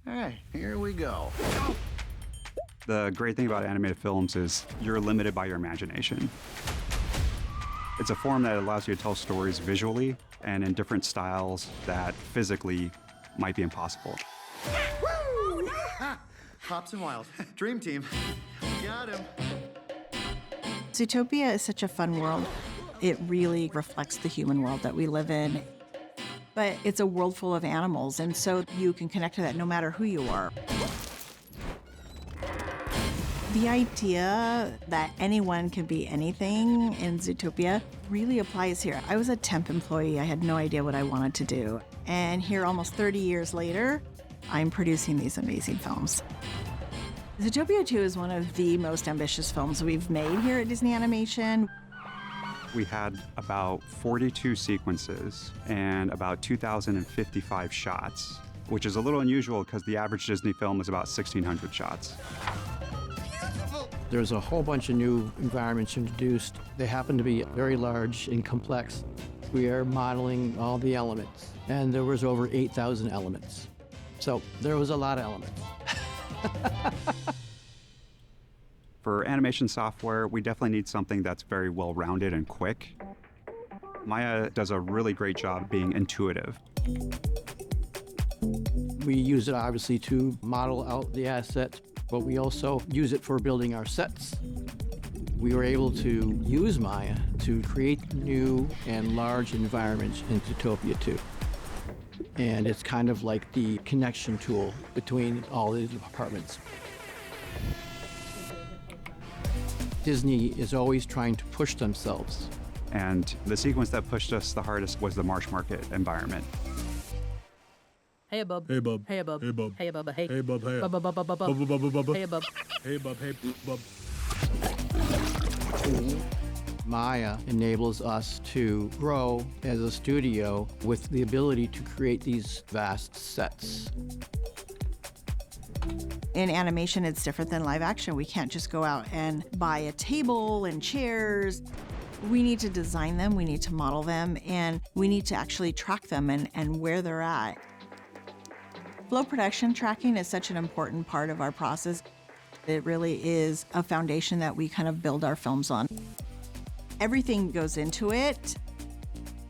Hey, here we go. The great thing about animated films is you're limited by your imagination. It's a form that allows you to tell stories visually and in different styles that physically might be impossible. Woo! Hops and Wild. Dream Team. Got him. Zootopia is such a fun world. It really reflects the human world that we live in. But it's a world full of animals, and so you can connect to that no matter who you are. The idea that anyone can be anything in Zootopia really applies here. I was a temp employee. I had no idea what I wanted to do. And here, almost 30 years later, I'm producing these amazing films. Zootopia 2 is one of the most ambitious films we've made here at Disney Animation. We had about 42 sequences and about 2,055 shots, which is a little unusual because the average Disney film is about 1,600 shots. There's a whole bunch of new environments introduced. They happen to be very large and complex. We are modeling all the elements, and there was over 8,000 elements. So there was a lot of elements. For animation software, we definitely need something that's very well-rounded and quick. Maya does a really great job being intuitive. We use it obviously to model out the assets, but we also use it for building our sets. We were able to use Maya to create new and large environments in Zootopia 2. And it's kind of like the connection tool between all the departments. Disney is always trying to push themselves. And the sequence that pushed us the hardest was the Marsh Market environment. Hey, bub. Hey, bub. Hey, bub. Hey, bub. Hey, bub. Hey. Hey, bub. Hey. Bub, bub, bub, bub, bub. Bub, bub, bub, bub. Hey, bub. Hey, bub. Hey, bub. Maya enables us to grow as a studio with the ability to create these vast sets. In animation, it's different than live action. We can't just go out and buy a table and chairs. We need to design them, we need to model them, and we need to actually track them and where they're at. Flow production tracking is such an important part of our process. It really is a foundation that we kind of build our films on. Everything goes into it.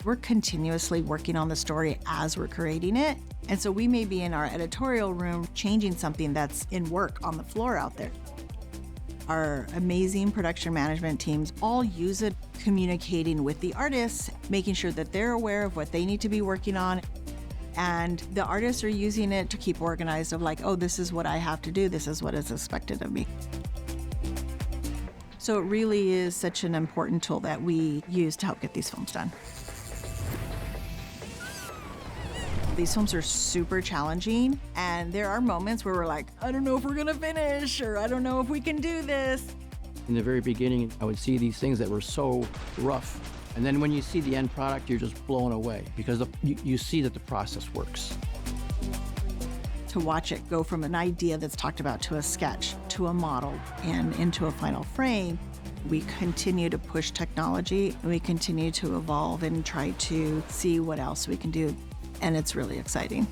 We're continuously working on the story as we're creating it. And so we may be in our editorial room changing something that's in work on the floor out there. Our amazing production management teams all use it, communicating with the artists, making sure that they're aware of what they need to be working on. And the artists are using it to keep organized of like, oh, this is what I have to do. This is what is expected of me. So it really is such an important tool that we use to help get these films done. These films are super challenging, and there are moments where we're like, I don't know if we're gonna finish, or I don't know if we can do this. In the very beginning, I would see these things that were so rough. And then when you see the end product, you're just blown away because you see that the process works. To watch it go from an idea that's talked about to a sketch, to a model, and into a final frame, we continue to push technology, and we continue to evolve and try to see what else we can do. And it's really exciting.